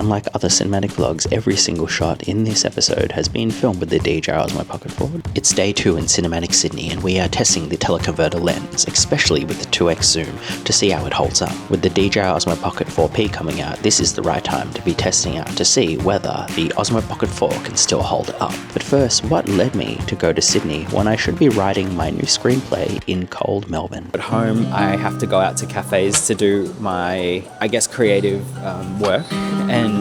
unlike other cinematic vlogs, every single shot in this episode has been filmed with the DJI Osmo Pocket 4. It's day 2 in cinematic Sydney and we are testing the teleconverter lens, especially with the 2x zoom, to see how it holds up. With the DJI Osmo Pocket 4P coming out, this is the right time to be testing out to see whether the Osmo Pocket 4 can still hold up. But first, what led me to go to Sydney when I should be writing my new screenplay in cold Melbourne? At home, I have to go out to cafes to do my, I guess, creative work, and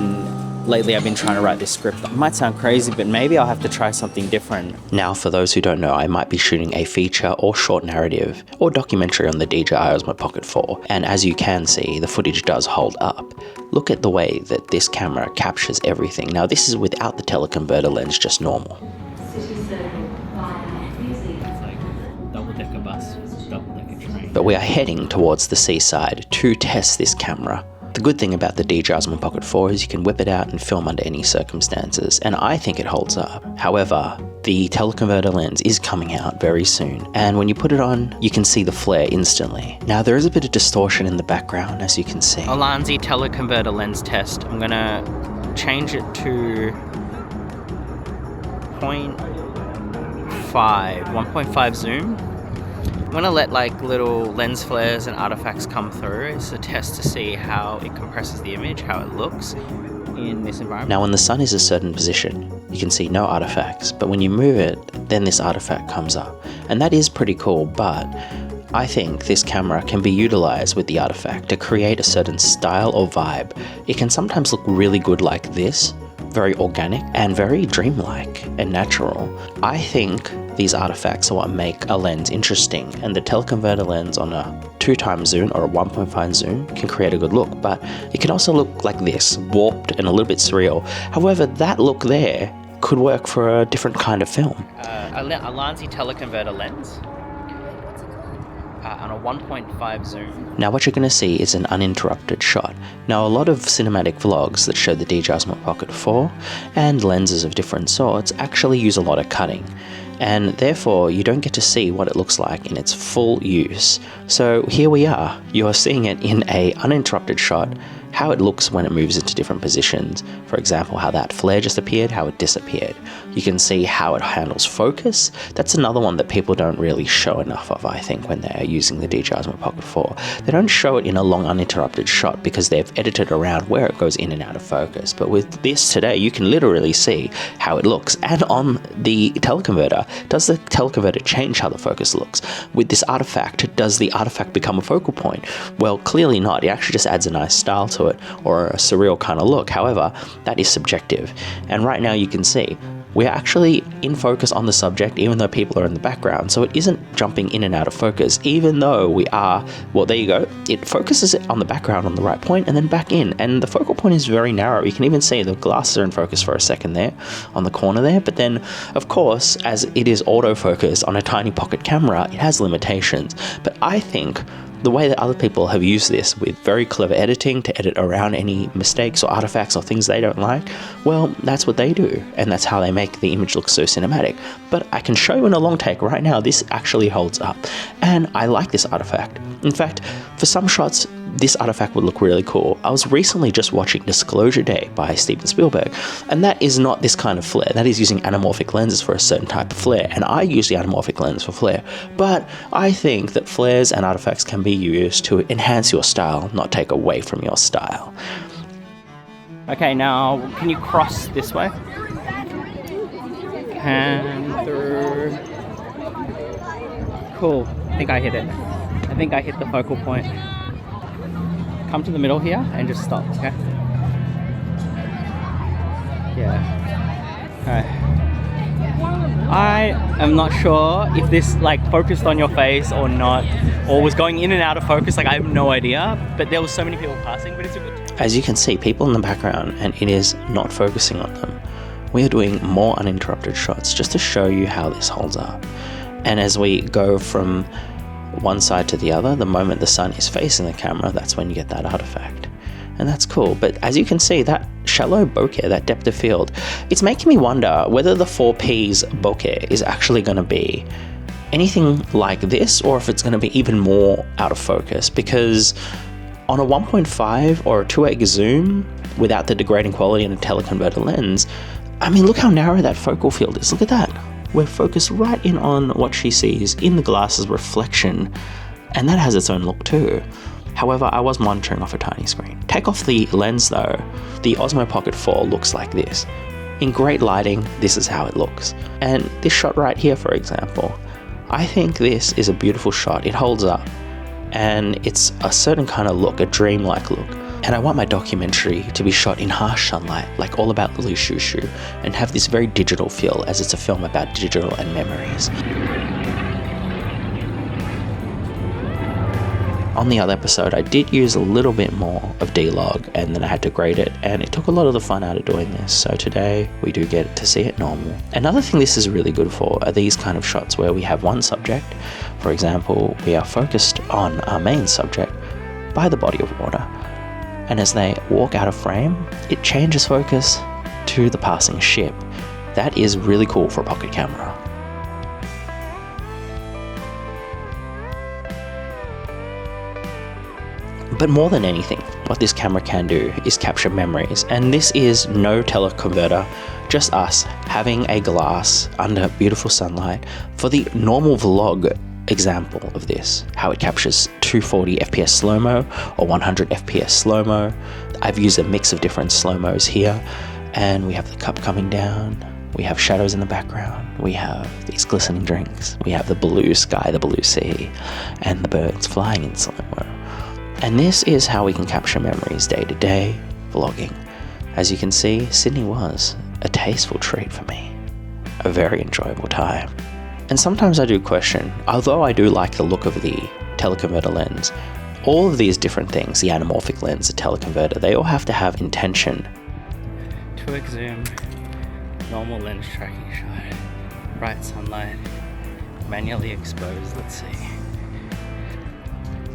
lately I've been trying to write this script. It might sound crazy, but maybe I'll have to try something different. Now, for those who don't know, I might be shooting a feature or short narrative or documentary on the DJI Osmo Pocket 4, and as you can see, the footage does hold up. Look at the way that this camera captures everything. Now, this is without the teleconverter lens, just normal. Double-decker bus, double-decker train. But we are heading towards the seaside to test this camera. The good thing about the DJI Osmo Pocket 4 is you can whip it out and film under any circumstances, and I think it holds up. However, the teleconverter lens is coming out very soon, and when you put it on, you can see the flare instantly. Now, there is a bit of distortion in the background, as you can see. Ulanzi Teleconverter lens test. I'm gonna change it to 1.5 zoom. I'm gonna let like little lens flares and artifacts come through. It's a test to see how it compresses the image, how it looks in this environment. Now, when the sun is a certain position, you can see no artifacts, but when you move it, then this artifact comes up. And that is pretty cool, but I think this camera can be utilized with the artifact to create a certain style or vibe. It can sometimes look really good like this, very organic and very dreamlike and natural. I think these artifacts are what make a lens interesting, and the teleconverter lens on a 2x zoom or a 1.5 zoom can create a good look, but it can also look like this, warped and a little bit surreal. However, that look there could work for a different kind of film. A Ulanzi Teleconverter lens on a 1.5 zoom. Now what you're going to see is an uninterrupted shot. Now, a lot of cinematic vlogs that show the DJI Osmo Pocket 4 and lenses of different sorts actually use a lot of cutting, and therefore you don't get to see what it looks like in its full use. So here we are, you're seeing it in a uninterrupted shot, how it looks when it moves into different positions. For example, how that flare just appeared, how it disappeared. You can see how it handles focus. That's another one that people don't really show enough of, I think, when they're using the DJI Osmo Pocket 4. They don't show it in a long uninterrupted shot because they've edited around where it goes in and out of focus. But with this today, you can literally see how it looks. And on the teleconverter, does the teleconverter change how the focus looks? With this artifact, does the artifact become a focal point? Well, clearly not. It actually just adds a nice style to it, or a surreal kind of look. However, that is subjective. And right now you can see we're actually in focus on the subject, even though people are in the background. So it isn't jumping in and out of focus, even though we are, well, there you go. It focuses it on the background on the right point and then back in. And the focal point is very narrow. You can even see the glasses are in focus for a second there on the corner there. But then, of course, as it is autofocus on a tiny pocket camera, it has limitations. But I think the way that other people have used this with very clever editing to edit around any mistakes or artifacts or things they don't like, well, that's what they do, and that's how they make the image look so cinematic. But I can show you in a long take right now, this actually holds up, and I like this artifact. In fact, for some shots, this artifact would look really cool. I was recently just watching Disclosure Day by Steven Spielberg, and that is not this kind of flare. That is using anamorphic lenses for a certain type of flare, and I use the anamorphic lens for flare. But I think that flares and artifacts can be used to enhance your style, not take away from your style. Okay, now can you cross this way? And through. Cool. I think I hit it. I think I hit the focal point. Come to the middle here and just stop, okay? Yeah. Alright. I am not sure if this like focused on your face or not, or was going in and out of focus. Like, I have no idea, but there was so many people passing, but it's a good. As you can see, people in the background, and it is not focusing on them. We are doing more uninterrupted shots just to show you how this holds up. And as we go from one side to the other, the moment the sun is facing the camera, that's when you get that artifact. And that's cool. But as you can see, that shallow bokeh, that depth of field, it's making me wonder whether the 4P's bokeh is actually going to be anything like this, or if it's going to be even more out of focus, because On a 1.5 or a 2x zoom, without the degrading quality in a teleconverter lens, I mean, look how narrow that focal field is. Look at that. We're focused right in on what she sees in the glass's reflection, and that has its own look too. However, I was monitoring off a tiny screen. Take off the lens though, the Osmo Pocket 4 looks like this. In great lighting, this is how it looks. And this shot right here, for example, I think this is a beautiful shot. It holds up, and it's a certain kind of look, a dreamlike look. And I want my documentary to be shot in harsh sunlight, like All About Lily Shoo Shoo, and have this very digital feel, as it's a film about digital and memories. On the other episode, I did use a little bit more of D-Log, and then I had to grade it, and it took a lot of the fun out of doing this, so today we do get to see it normal. Another thing this is really good for are these kind of shots where we have one subject. For example, we are focused on our main subject by the body of water, and as they walk out of frame, it changes focus to the passing ship. That is really cool for a pocket camera. But more than anything, what this camera can do is capture memories, and this is no teleconverter, just us having a glass under beautiful sunlight for the normal vlog example of this, how it captures 240 FPS slow-mo or 100 FPS slow-mo. I've used a mix of different slow-mos here, and we have the cup coming down, we have shadows in the background, we have these glistening drinks, we have the blue sky, the blue sea, and the birds flying in slow-mo. And this is how we can capture memories day to day, vlogging. As you can see, Sydney was a tasteful treat for me, a very enjoyable time. And sometimes I do question, although I do like the look of the teleconverter lens, all of these different things, the anamorphic lens, the teleconverter, they all have to have intention. 2x zoom, normal lens tracking shot, bright sunlight, manually exposed, let's see.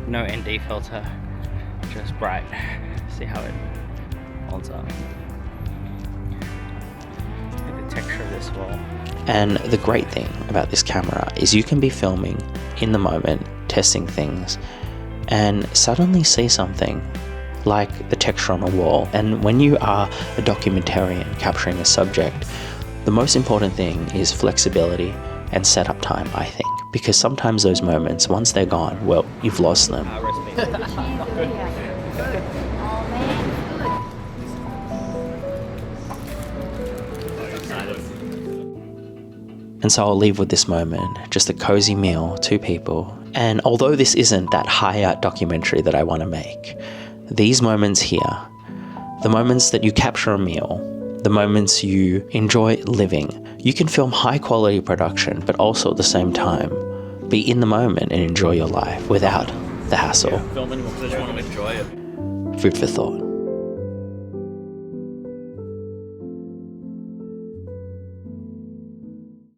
No ND filter, just bright. See how it holds up. Look at the texture of this wall. And the great thing about this camera is you can be filming in the moment, testing things, and suddenly see something like the texture on a wall. And when you are a documentarian capturing a subject, the most important thing is flexibility and setup time, I think. Because sometimes those moments, once they're gone, well, you've lost them. And so I'll leave with this moment, just a cozy meal, 2 people. And although this isn't that high art documentary that I want to make, these moments here, the moments that you capture a meal, the moments you enjoy living, you can film high quality production, but also at the same time, be in the moment and enjoy your life without the hassle. Filming, we just want to enjoy it. Food for thought.